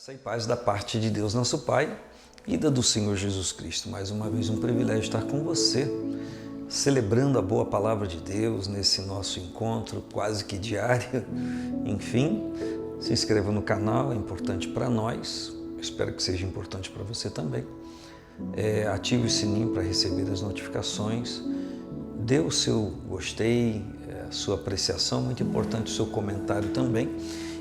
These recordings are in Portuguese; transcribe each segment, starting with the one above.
Graça e paz da parte de Deus, nosso Pai, e da do Senhor Jesus Cristo. Mais uma vez um privilégio estar com você, celebrando a boa palavra de Deus nesse nosso encontro quase que diário. Enfim, se inscreva no canal, é importante para nós, espero que seja importante para você também. Ative o sininho para receber as notificações, dê o seu gostei, a sua apreciação, muito importante o seu comentário também.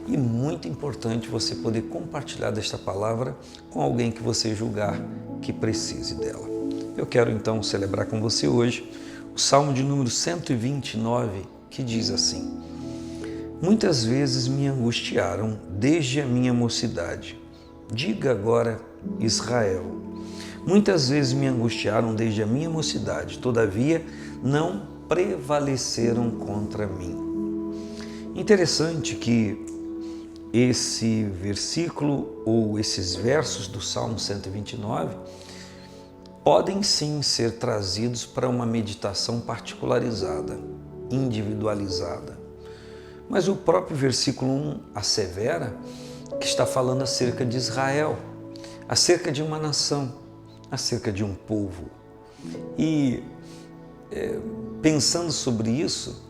E muito importante você poder compartilhar desta palavra com alguém que você julgar que precise dela. Eu quero então celebrar com você hoje o Salmo de número 129, que diz assim: Muitas vezes me angustiaram desde a minha mocidade. Diga agora, Israel. Muitas vezes me angustiaram desde a minha mocidade, todavia não prevaleceram contra mim. Interessante que esse versículo ou esses versos do Salmo 129 podem sim ser trazidos para uma meditação particularizada, individualizada. Mas o próprio versículo 1 assevera que está falando acerca de Israel, acerca de uma nação, acerca de um povo. E pensando sobre isso,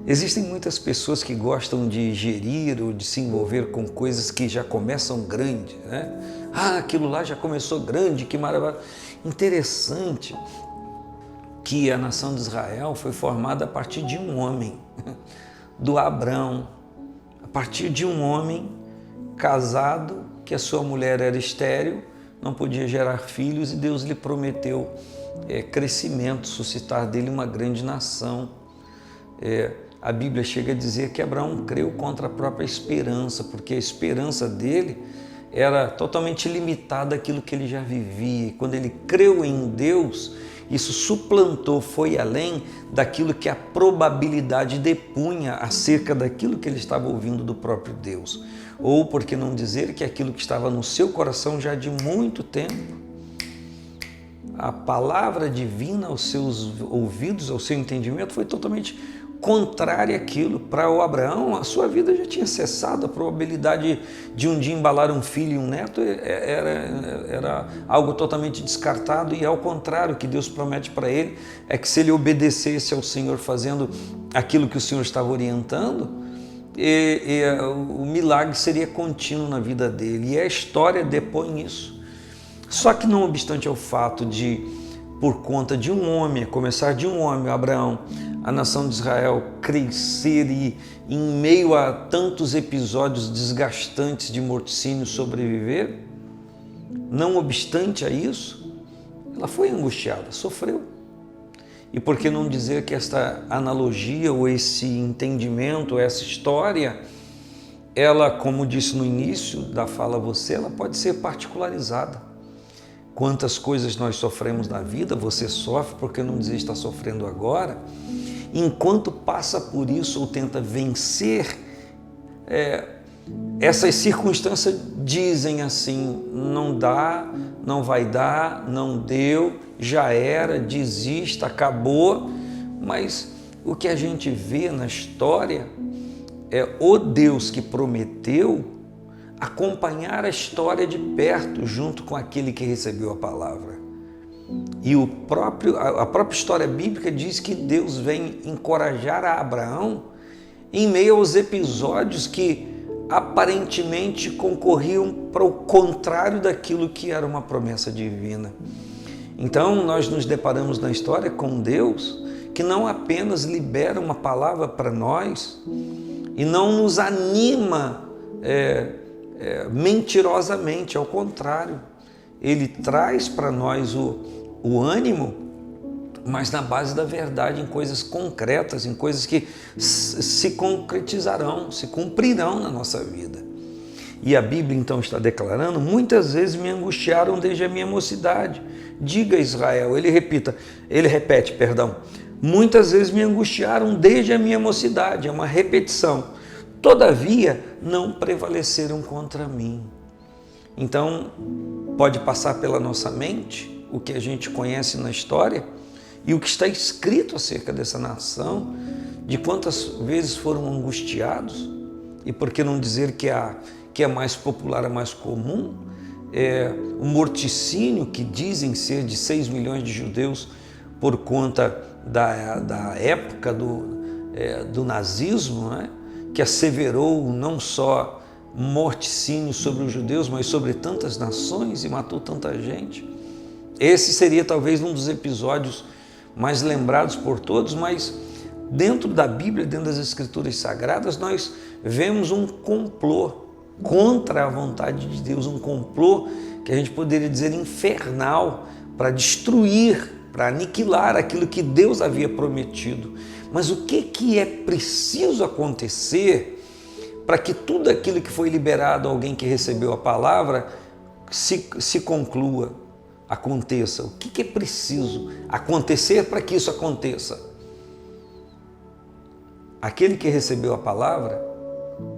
existem muitas pessoas que gostam de gerir ou de se envolver com coisas que já começam grande, né? Aquilo lá já começou grande, que maravilha. Interessante que a nação de Israel foi formada a partir de um homem, do Abrão, a partir de um homem casado, que a sua mulher era estéril, não podia gerar filhos e Deus lhe prometeu crescimento, suscitar dele uma grande nação. A Bíblia chega a dizer que Abraão creu contra a própria esperança, porque a esperança dele era totalmente limitada àquilo que ele já vivia. E quando ele creu em Deus, isso suplantou, foi além daquilo que a probabilidade depunha acerca daquilo que ele estava ouvindo do próprio Deus. Ou, por que não dizer, que aquilo que estava no seu coração já de muito tempo, a palavra divina aos seus ouvidos, ao seu entendimento, foi totalmente contrária àquilo. Para o Abraão, a sua vida já tinha cessado, a probabilidade de um dia embalar um filho e um neto era algo totalmente descartado, e ao contrário, o que Deus promete para ele é que se ele obedecesse ao Senhor fazendo aquilo que o Senhor estava orientando, o milagre seria contínuo na vida dele, e a história depõe isso. Só que não obstante ao fato de, por conta de um homem, começar de um homem, Abraão, a nação de Israel crescer e, em meio a tantos episódios desgastantes de morticínio, sobreviver, não obstante a isso, ela foi angustiada, sofreu. E por que não dizer que esta analogia ou esse entendimento, essa história, ela, como disse no início da fala a você, ela pode ser particularizada. Quantas coisas nós sofremos na vida, você sofre, porque não dizer está sofrendo agora, enquanto passa por isso ou tenta vencer, essas circunstâncias dizem assim: não dá, não vai dar, não deu, já era, desista, acabou. Mas o que a gente vê na história é o Deus que prometeu acompanhar a história de perto, junto com aquele que recebeu a palavra. E a própria história bíblica diz que Deus vem encorajar a Abraão em meio aos episódios que aparentemente concorriam para o contrário daquilo que era uma promessa divina. Então nós nos deparamos na história com Deus que não apenas libera uma palavra para nós e não nos anima mentirosamente, ao contrário, ele traz para nós o ânimo, mas na base da verdade, em coisas concretas, em coisas que se concretizarão, se cumprirão na nossa vida. E a Bíblia então está declarando: muitas vezes me angustiaram desde a minha mocidade. Diga, Israel, ele repete, muitas vezes me angustiaram desde a minha mocidade, é uma repetição. Todavia, não prevaleceram contra mim. Então, pode passar pela nossa mente o que a gente conhece na história e o que está escrito acerca dessa nação, de quantas vezes foram angustiados, e por que não dizer que que é mais popular, é mais comum, o morticínio, que dizem ser de 6 milhões de judeus por conta da época do nazismo, né? Que asseverou não só morticínio sobre os judeus, mas sobre tantas nações e matou tanta gente. Esse seria talvez um dos episódios mais lembrados por todos, mas dentro da Bíblia, dentro das Escrituras Sagradas, nós vemos um complô contra a vontade de Deus, um complô que a gente poderia dizer infernal, para destruir, para aniquilar aquilo que Deus havia prometido. Mas o que é preciso acontecer para que tudo aquilo que foi liberado a alguém que recebeu a palavra se conclua, aconteça? O que é preciso acontecer para que isso aconteça? Aquele que recebeu a palavra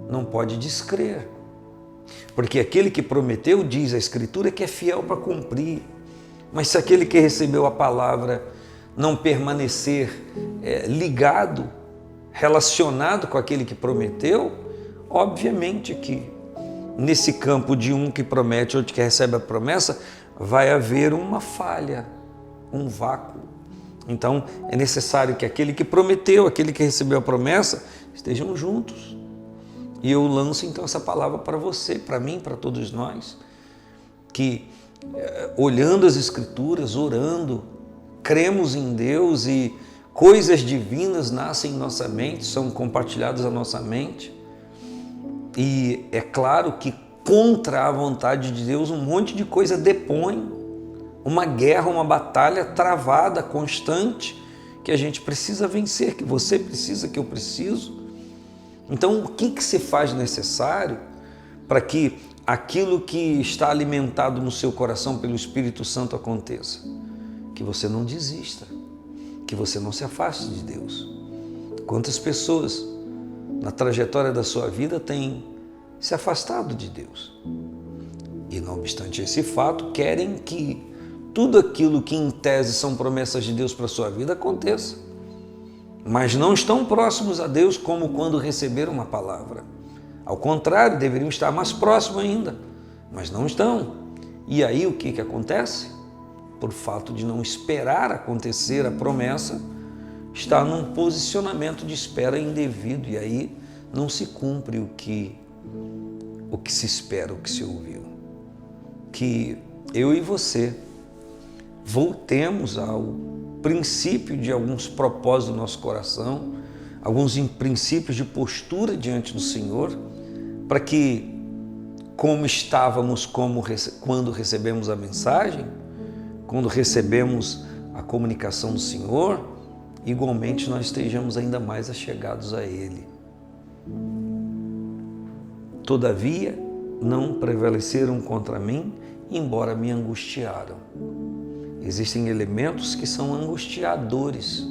não pode descrer, porque aquele que prometeu, diz a Escritura, que é fiel para cumprir. Mas se aquele que recebeu a palavra não permanecer ligado, relacionado com aquele que prometeu, obviamente que nesse campo de um que promete, outro que recebe a promessa, vai haver uma falha, um vácuo. Então é necessário que aquele que prometeu, aquele que recebeu a promessa, estejam juntos. E eu lanço então essa palavra para você, para mim, para todos nós, que olhando as Escrituras, orando, cremos em Deus e coisas divinas nascem em nossa mente, são compartilhadas à nossa mente. E é claro que contra a vontade de Deus um monte de coisa depõe, uma guerra, uma batalha travada, constante, que a gente precisa vencer, que você precisa, que eu preciso. Então, o que se faz necessário para que aquilo que está alimentado no seu coração pelo Espírito Santo aconteça? Que você não desista, que você não se afaste de Deus. Quantas pessoas na trajetória da sua vida têm se afastado de Deus? E não obstante esse fato, querem que tudo aquilo que em tese são promessas de Deus para a sua vida aconteça. Mas não estão próximos a Deus como quando receberam uma palavra. Ao contrário, deveriam estar mais próximos ainda, mas não estão. E aí o que acontece? Por fato de não esperar acontecer a promessa, está num posicionamento de espera indevido, e aí não se cumpre o que se espera, o que se ouviu. Que eu e você voltemos ao princípio de alguns propósitos do nosso coração, alguns princípios de postura diante do Senhor, para que, como estávamos quando recebemos a mensagem, quando recebemos a comunicação do Senhor, igualmente nós estejamos ainda mais achegados a Ele. Todavia, não prevaleceram contra mim, embora me angustiaram. Existem elementos que são angustiadores,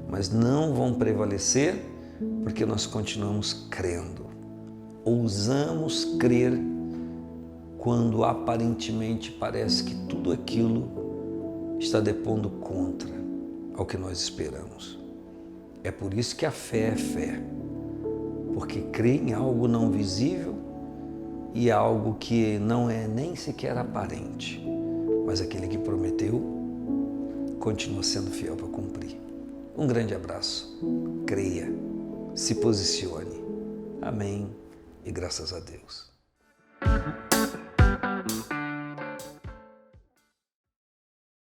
mas não vão prevalecer porque nós continuamos crendo. Ousamos crer quando aparentemente parece que tudo aquilo está depondo contra ao que nós esperamos. É por isso que a fé é fé, porque crê em algo não visível e algo que não é nem sequer aparente. Mas aquele que prometeu continua sendo fiel para cumprir. Um grande abraço. Creia, se posicione. Amém e graças a Deus.